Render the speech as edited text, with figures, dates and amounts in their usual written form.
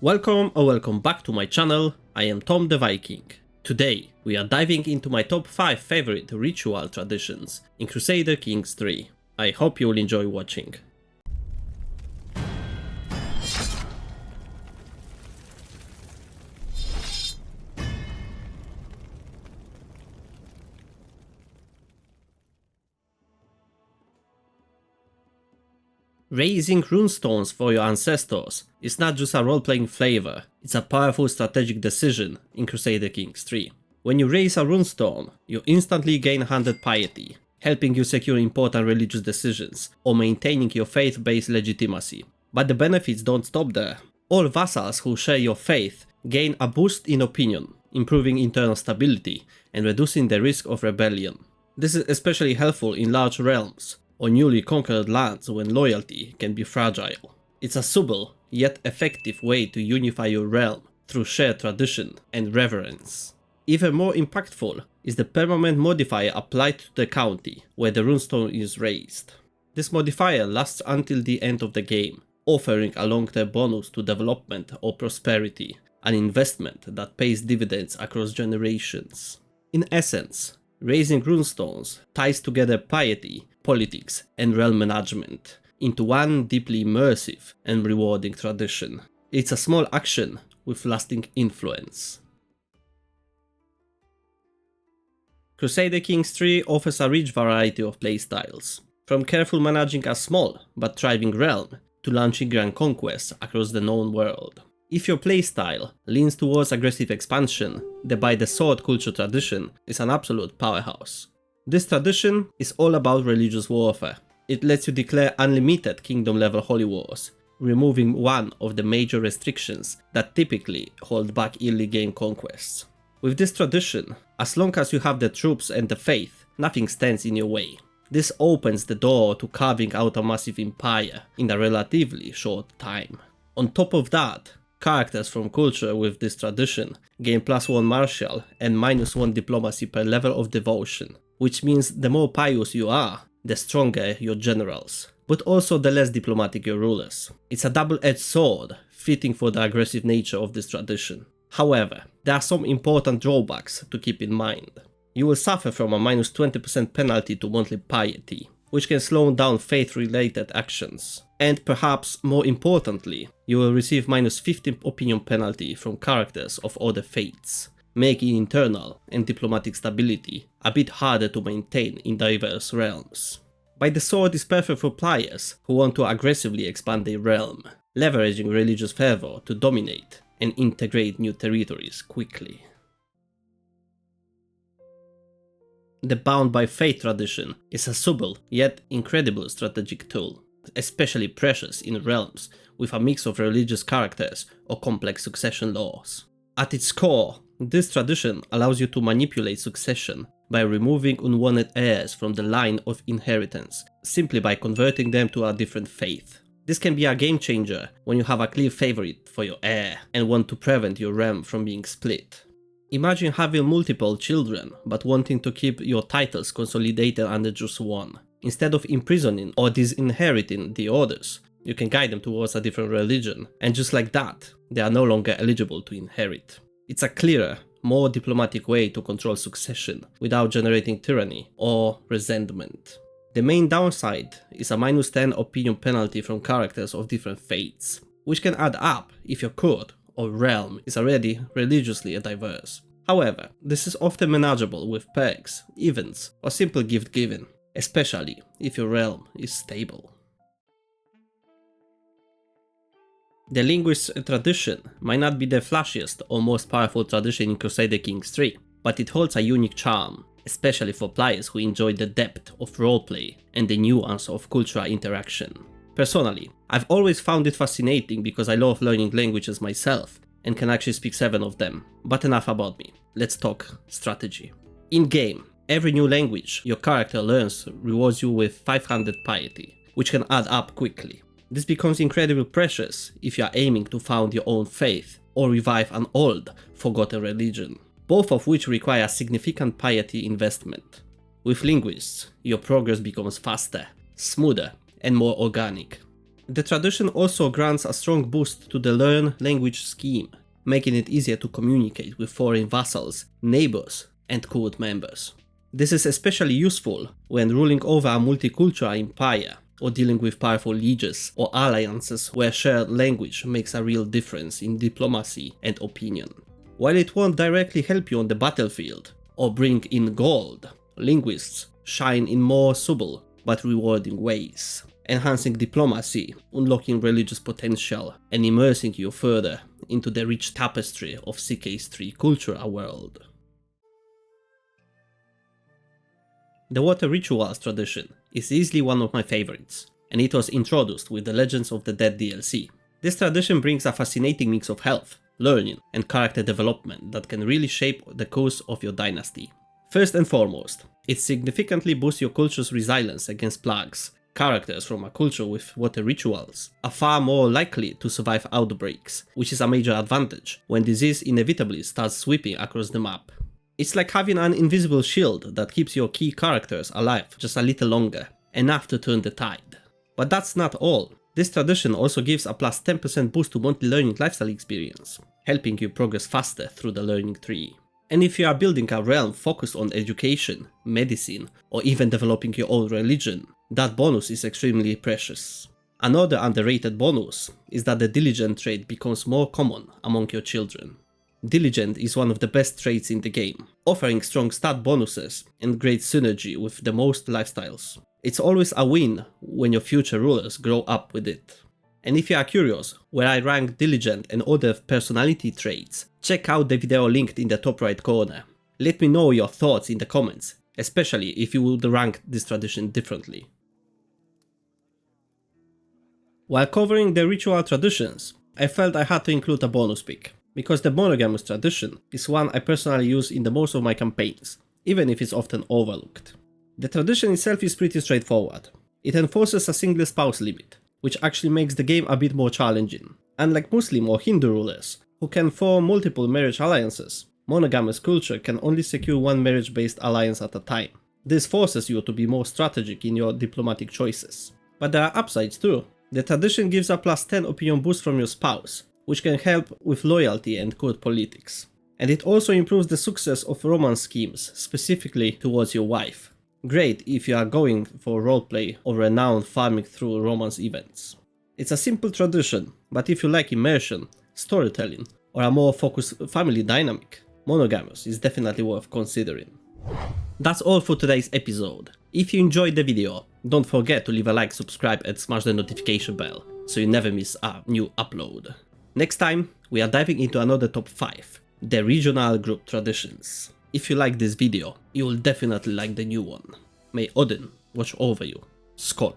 Welcome or welcome back to my channel. I am Tom the Viking. Today we are diving into my top 5 favorite ritual traditions in Crusader Kings 3. I hope you will enjoy watching. Raising runestones for your ancestors is not just a role-playing flavor, it's a powerful strategic decision in Crusader Kings 3. When you raise a runestone, you instantly gain 100 piety, helping you secure important religious decisions or maintaining your faith-based legitimacy. But the benefits don't stop there. All vassals who share your faith gain a boost in opinion, improving internal stability and reducing the risk of rebellion. This is especially helpful in large realms or newly conquered lands when loyalty can be fragile. It's a subtle yet effective way to unify your realm through shared tradition and reverence. Even more impactful is the permanent modifier applied to the county where the runestone is raised. This modifier lasts until the end of the game, offering a long-term bonus to development or prosperity, an investment that pays dividends across generations. In essence, raising runestones ties together piety, politics, and realm management into one deeply immersive and rewarding tradition. It's a small action with lasting influence. Crusader Kings 3 offers a rich variety of playstyles, from careful managing a small but thriving realm to launching grand conquests across the known world. If your playstyle leans towards aggressive expansion, the by the sword culture tradition is an absolute powerhouse. This tradition is all about religious warfare. It lets you declare unlimited kingdom level holy wars, removing one of the major restrictions that typically hold back early game conquests. With this tradition, as long as you have the troops and the faith, nothing stands in your way. This opens the door to carving out a massive empire in a relatively short time. On top of that, characters from culture with this tradition gain +1 martial and -1 diplomacy per level of devotion, which means the more pious you are, the stronger your generals, but also the less diplomatic your rulers. It's a double-edged sword, fitting for the aggressive nature of this tradition. However, there are some important drawbacks to keep in mind. You will suffer from a -20% penalty to monthly piety, which can slow down faith-related actions. And perhaps more importantly, you will receive -15 opinion penalty from characters of other faiths, making internal and diplomatic stability a bit harder to maintain in diverse realms. By the sword is perfect for players who want to aggressively expand their realm, leveraging religious fervor to dominate and integrate new territories quickly. The Bound by Fate tradition is a subtle yet incredible strategic tool, especially precious in realms with a mix of religious characters or complex succession laws. At its core, this tradition allows you to manipulate succession by removing unwanted heirs from the line of inheritance, simply by converting them to a different faith. This can be a game changer when you have a clear favorite for your heir and want to prevent your realm from being split. Imagine having multiple children but wanting to keep your titles consolidated under just one. Instead of imprisoning or disinheriting the others, you can guide them towards a different religion, and just like that, they are no longer eligible to inherit. It's a clearer, more diplomatic way to control succession without generating tyranny or resentment. The main downside is a -10 opinion penalty from characters of different faiths, which can add up if your court or realm is already religiously diverse. However, this is often manageable with perks, events, or simple gift giving, especially if your realm is stable. The Linguists tradition might not be the flashiest or most powerful tradition in Crusader Kings 3, but it holds a unique charm, especially for players who enjoy the depth of roleplay and the nuance of cultural interaction. Personally, I've always found it fascinating because I love learning languages myself and can actually speak 7 of them. But enough about me, let's talk strategy. In game, every new language your character learns rewards you with 500 piety, which can add up quickly. This becomes incredibly precious if you are aiming to found your own faith or revive an old, forgotten religion, both of which require significant piety investment. With Linguists, your progress becomes faster, smoother, and more organic. The tradition also grants a strong boost to the learn language scheme, making it easier to communicate with foreign vassals, neighbors, and court members. This is especially useful when ruling over a multicultural empire or dealing with powerful lieges or alliances where shared language makes a real difference in diplomacy and opinion. While it won't directly help you on the battlefield or bring in gold, linguists shine in more subtle but rewarding ways, enhancing diplomacy, unlocking religious potential, and immersing you further into the rich tapestry of CK3 cultural world. The water rituals tradition is easily one of my favorites, and it was introduced with the Legends of the Dead DLC. This tradition brings a fascinating mix of health, learning, and character development that can really shape the course of your dynasty. First and foremost, it significantly boosts your culture's resilience against plagues. Characters from a culture with water rituals are far more likely to survive outbreaks, which is a major advantage when disease inevitably starts sweeping across the map. It's like having an invisible shield that keeps your key characters alive just a little longer, enough to turn the tide. But that's not all. This tradition also gives a plus 10% boost to monthly learning lifestyle experience, helping you progress faster through the learning tree. And if you are building a realm focused on education, medicine, or even developing your own religion, that bonus is extremely precious. Another underrated bonus is that the diligent trait becomes more common among your children. Diligent is one of the best traits in the game, offering strong stat bonuses and great synergy with the most lifestyles. It's always a win when your future rulers grow up with it. And if you are curious where I rank Diligent and other personality traits, check out the video linked in the top right corner. Let me know your thoughts in the comments, especially if you would rank this tradition differently. While covering the ritual traditions, I felt I had to include a bonus pick, because the monogamous tradition is one I personally use in the most of my campaigns, even if it's often overlooked. The tradition itself is pretty straightforward. It enforces a single spouse limit, which actually makes the game a bit more challenging. Unlike Muslim or Hindu rulers, who can form multiple marriage alliances, monogamous culture can only secure one marriage-based alliance at a time. This forces you to be more strategic in your diplomatic choices. But there are upsides too. The tradition gives a plus 10 opinion boost from your spouse, which can help with loyalty and court politics. And it also improves the success of romance schemes, specifically towards your wife. Great if you are going for roleplay or renowned farming through romance events. It's a simple tradition, but if you like immersion, storytelling, or a more focused family dynamic, monogamous is definitely worth considering. That's all for today's episode. If you enjoyed the video, don't forget to leave a like, subscribe, and smash the notification bell so you never miss a new upload. Next time, we are diving into another top 5, the regional group traditions. If you like this video, you will definitely like the new one. May Odin watch over you. Skål!